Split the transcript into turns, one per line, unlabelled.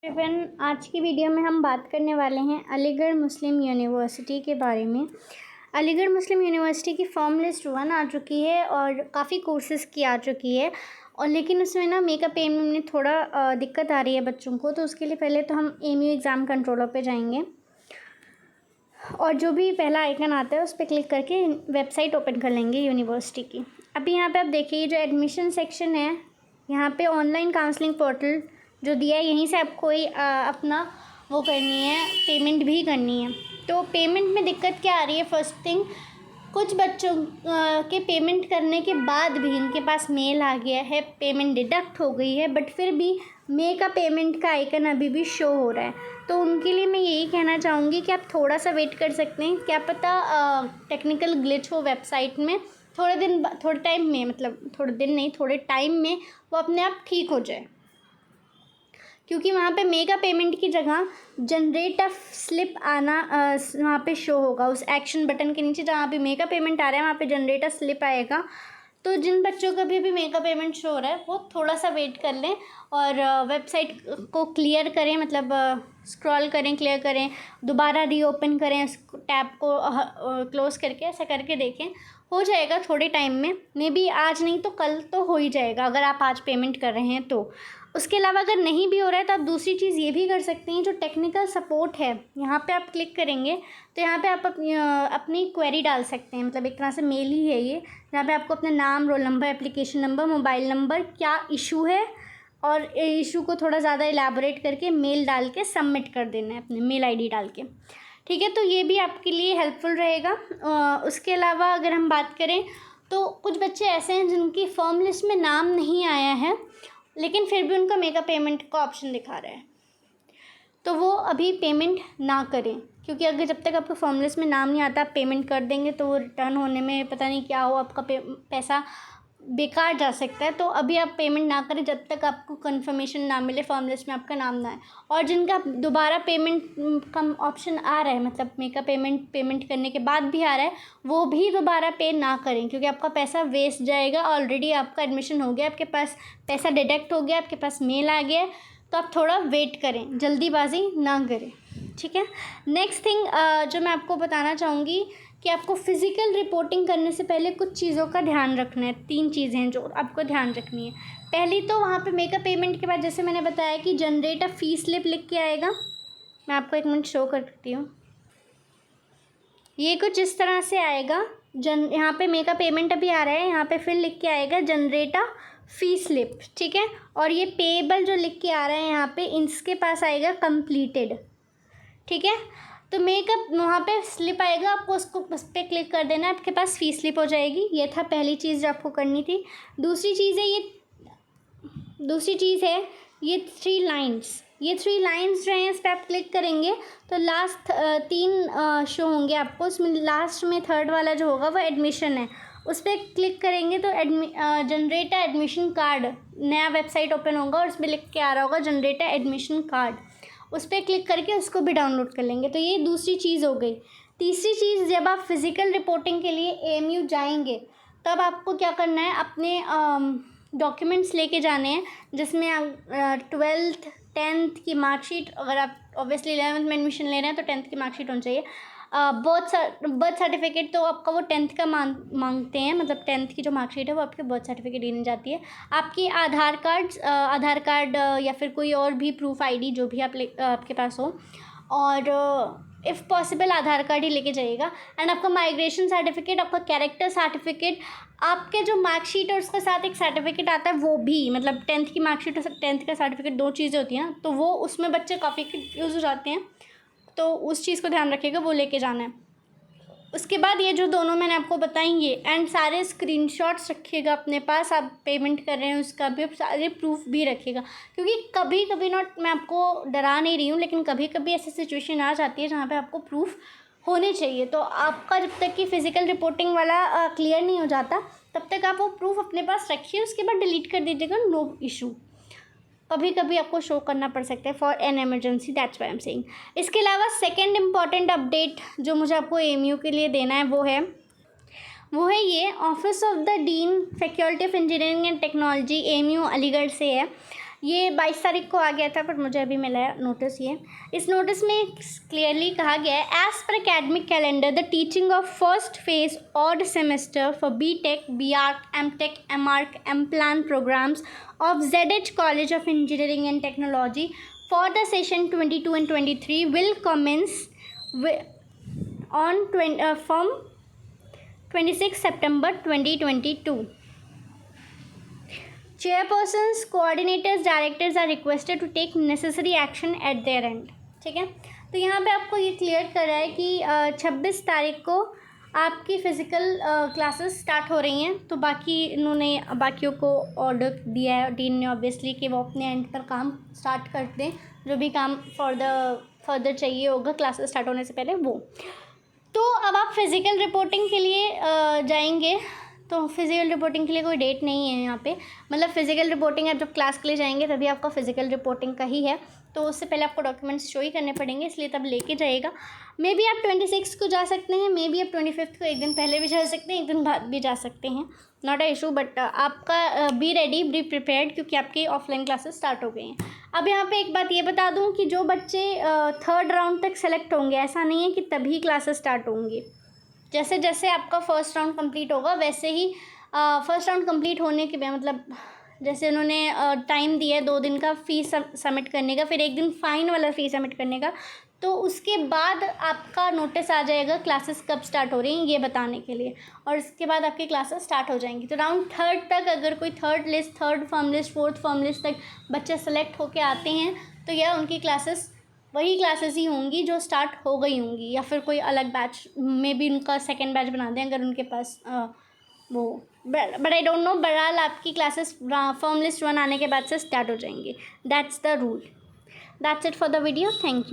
Everyone, आज की video में हम बात करने वाले हैं अलीगढ़ मुस्लिम यूनिवर्सिटी के बारे में। अलीगढ़ मुस्लिम यूनिवर्सिटी की फॉर्म लिस्ट 1 आ चुकी है और काफ़ी कोर्सेज़ की आ चुकी है, और लेकिन उसमें ना मेकअप पेमेंट में थोड़ा दिक्कत आ रही है बच्चों को। तो उसके लिए पहले तो हम एमयू एग्ज़ाम कंट्रोलर पे जाएंगे और जो भी पहला आइकन आता है उस पर क्लिक करके वेबसाइट ओपन कर लेंगे यूनिवर्सिटी की। अभी यहाँ पे आप देखिए जो एडमिशन सेक्शन है, यहाँ पे ऑनलाइन काउंसलिंग पोर्टल जो दिया है, यहीं से आपको अपना वो करनी है, पेमेंट भी करनी है। तो पेमेंट में दिक्कत क्या आ रही है? फर्स्ट थिंग, कुछ बच्चों के पेमेंट करने के बाद भी इनके पास मेल आ गया है, पेमेंट डिडक्ट हो गई है, बट फिर भी मे का पेमेंट का आइकन अभी भी शो हो रहा है। तो उनके लिए मैं यही कहना चाहूँगी कि आप थोड़ा सा वेट कर सकते हैं, क्या पता टेक्निकल ग्लिच हो वेबसाइट में, थोड़े टाइम में, मतलब थोड़े दिन नहीं, थोड़े टाइम में वो अपने आप ठीक हो जाए। क्योंकि वहाँ पे मेगा पेमेंट की जगह जनरेट अ स्लिप आना वहाँ पे शो होगा, उस एक्शन बटन के नीचे जहाँ पे मेगा पेमेंट आ रहा है वहाँ पे जनरेट अ स्लिप आएगा। तो जिन बच्चों का भी मेगा पेमेंट शो हो रहा है वो थोड़ा सा वेट कर लें और वेबसाइट को क्लियर करें, मतलब स्क्रॉल करें, क्लियर करें, दोबारा रीओपन करें, उस टैब को क्लोज़ करके, ऐसा करके देखें, हो जाएगा थोड़े टाइम में। मे बी आज नहीं तो कल तो हो ही जाएगा, अगर आप आज पेमेंट कर रहे हैं तो। उसके अलावा अगर नहीं भी हो रहा है तो आप दूसरी चीज़ ये भी कर सकते हैं, जो टेक्निकल सपोर्ट है, यहाँ पे आप क्लिक करेंगे तो यहाँ पे आप अपनी क्वेरी डाल सकते हैं, मतलब एक तरह से मेल ही है ये, जहाँ पे आपको अपना नाम, roll number, application number, mobile number, क्या इशू है, और इशू को थोड़ा ज़्यादा एलैबोरेट करके मेल डाल के सबमिट कर देना है, अपने मेल आईडी डाल के। ठीक है, तो ये भी आपके लिए हेल्पफुल रहेगा। उसके अलावा अगर हम बात करें तो कुछ बच्चे ऐसे हैं जिनकी फॉर्म लिस्ट में नाम नहीं आया है, लेकिन फिर भी उनका मेगा पेमेंट का ऑप्शन दिखा रहा है, तो वो अभी पेमेंट ना करें, क्योंकि अगर जब तक आपको फॉर्म लिस्ट में नाम नहीं आता आप पेमेंट कर देंगे तो वो रिटर्न होने में पता नहीं क्या हो, आपका पैसा बेकार जा सकता है। तो अभी आप पेमेंट ना करें जब तक आपको कंफर्मेशन ना मिले, फॉर्म लिस्ट में आपका नाम ना आए। और जिनका दोबारा पेमेंट का ऑप्शन आ रहा है, मतलब मेगा पेमेंट करने के बाद भी आ रहा है, वो भी दोबारा पे ना करें, क्योंकि आपका पैसा वेस्ट जाएगा। ऑलरेडी आपका एडमिशन हो गया, आपके पास पैसा डिडक्ट हो गया, आपके पास मेल आ गया, तो आप थोड़ा वेट करें, जल्दीबाजी ना करें। ठीक है, नेक्स्ट थिंग जो मैं आपको बताना चाहूँगी कि आपको फ़िज़िकल रिपोर्टिंग करने से पहले कुछ चीज़ों का ध्यान रखना है। 3 चीज़ें हैं जो आपको ध्यान रखनी है। पहली तो वहाँ पे मेगा पेमेंट के बाद जैसे मैंने बताया कि जनरेट अ फी स्लिप लिख के आएगा, मैं आपको एक मिनट शो करती हूँ। ये कुछ इस तरह से आएगा, यहाँ पे मेगा पेमेंट अभी आ रहा है, यहाँ पे फिर लिख के आएगा जनरेट अ फी स्लिप। ठीक है, और ये पेएबल जो लिख के आ रहा है यहाँ पे, इसके पास आएगा कंप्लीटेड। ठीक है, तो मेकअप वहाँ पे स्लिप आएगा, आपको उसको उस पर क्लिक कर देना है, आपके पास फ़ी स्लिप हो जाएगी। ये था पहली चीज़ जो आपको करनी थी। दूसरी चीज़ है ये 3 लाइन्स। ये 3 लाइन्स जो हैं इस पर आप क्लिक करेंगे तो लास्ट 3 शो होंगे आपको। उसमें लास्ट में 3rd वाला जो होगा वो एडमिशन है, उस पर क्लिक करेंगे तो जनरेट एडमिशन कार्ड, नया वेबसाइट ओपन होगा और उसमें लिख के आ रहा होगा जनरेट एडमिशन कार्ड, उस पर क्लिक करके उसको भी डाउनलोड कर लेंगे। तो ये दूसरी चीज़ हो गई। तीसरी चीज़, जब आप फिज़िकल रिपोर्टिंग के लिए एएमयू जाएंगे तब आपको क्या करना है, अपने डॉक्यूमेंट्स लेके जाने हैं, जिसमें 12th 10th की मार्कशीट, अगर आप ऑब्वियसली 11th में एडमिशन ले रहे हैं तो 10th की मार्कशीट होनी चाहिए। बर्थ सर्टिफिकेट तो आपका वो 10th का मांगते हैं, मतलब 10th की जो मार्कशीट है वो आपके बर्थ सर्टिफिकेट देनी जाती है। आपकी आधार कार्ड या फिर कोई और भी प्रूफ आईडी जो भी आपके पास हो, और इफ़ पॉसिबल आधार कार्ड ही लेके जाइएगा। एंड आपका माइग्रेशन सर्टिफिकेट, आपका कैरेक्टर सर्टिफिकेट, आपके जो मार्कशीट है उसके साथ एक सर्टिफिकेट आता है वो भी, मतलब 10th की मार्कशीट और 10th का सर्टिफिकेट 2 चीज़ें होती हैं ना, तो वो उसमें बच्चे काफ़ी कन्फ्यूज़ हो जाते हैं, तो उस चीज़ को ध्यान रखिएगा, वो लेके जाना है। उसके बाद ये जो दोनों मैंने आपको बताई ये, एंड सारे स्क्रीनशॉट्स रखिएगा अपने पास, आप पेमेंट कर रहे हैं उसका भी सारे प्रूफ भी रखिएगा, क्योंकि कभी कभी मैं आपको डरा नहीं रही हूँ, लेकिन कभी कभी ऐसी सिचुएशन आ जाती है जहाँ पे आपको प्रूफ होने चाहिए। तो आपका जब तक कि फ़िज़िकल रिपोर्टिंग वाला क्लियर नहीं हो जाता तब तक आप वो प्रूफ अपने पास रखिए, उसके बाद डिलीट कर दीजिएगा, नो इशू। कभी कभी आपको शो करना पड़ सकता है for an emergency, that's why I am saying. इसके अलावा सेकंड इम्पॉर्टेंट अपडेट जो मुझे आपको एएमयू के लिए देना है वो है ये, office of the dean faculty of engineering and technology AMU Aligarh से है। ये 22 तारीख को आ गया था, पर मुझे अभी मिला है नोटिस ये। इस नोटिस में क्लियरली कहा गया है, as per academic calendar the teaching of first phase odd semester for BTech, BArch, MTech, MArch, MPlan programmes of ZH College of Engineering and Technology for the session 22 and 23 will commence from 26 September 2022. Chairpersons, coordinators, directors are requested to take necessary action at their end. ठीक है, तो यहाँ पे आपको ये clear कर रहा है कि 26 तारीख को आपकी फ़िज़िकल क्लासेस स्टार्ट हो रही हैं। तो बाकियों को ऑर्डर दिया है डीन ने ऑब्वियसली कि वो अपने एंड पर काम स्टार्ट कर दें, जो भी काम फर्दर चाहिए होगा क्लासेस स्टार्ट होने से पहले वो। तो अब आप फ़िज़िकल रिपोर्टिंग के लिए जाएंगे, तो फ़िज़िकल रिपोर्टिंग के लिए कोई डेट नहीं है यहाँ पे, मतलब फ़िज़िकल रिपोर्टिंग आप जब क्लास के लिए जाएंगे तभी आपका फ़िज़िकल रिपोर्टिंग का ही है। तो उससे पहले आपको डॉक्यूमेंट्स शो ही करने पड़ेंगे, इसलिए तब लेके जाइएगा। मे बी आप 26 को जा सकते हैं, मे बी आप 25 को एक दिन पहले भी जा सकते हैं, एक दिन बाद भी जा सकते हैं, नॉट अ इशू। बट आपका बी रेडी, बी प्रिपेयर्ड, क्योंकि आपकी ऑफलाइन क्लासेस स्टार्ट हो गई हैं। अब यहाँ पे एक बात ये बता दूँ कि जो बच्चे 3rd राउंड तक सेलेक्ट होंगे, ऐसा नहीं है कि तभी क्लासेस स्टार्ट होंगी। जैसे जैसे आपका फर्स्ट राउंड कंप्लीट होगा वैसे ही फर्स्ट राउंड कंप्लीट होने के बाद, मतलब जैसे उन्होंने टाइम दिया है 2 दिन का फ़ीस सबमिट करने का, फिर 1 दिन फ़ाइन वाला फ़ीस सबमिट करने का, तो उसके बाद आपका नोटिस आ जाएगा क्लासेस कब स्टार्ट हो रही हैं ये बताने के लिए, और इसके बाद आपकी क्लासेस स्टार्ट हो जाएंगी। तो राउंड 3rd तक अगर कोई 3rd list, 3rd form list, 4th form list तक बच्चे सेलेक्ट होके आते हैं, तो यह उनकी क्लासेस वही क्लासेस ही होंगी जो स्टार्ट हो गई होंगी, या फिर कोई अलग बैच में भी उनका 2nd बैच बना दें अगर उनके पास वो। बट आई डोंट नो, बहरहाल आपकी क्लासेस फॉर्म लिस्ट 1 आने के बाद से स्टार्ट हो जाएंगी। That's the rule. That's it for the video. Thank you.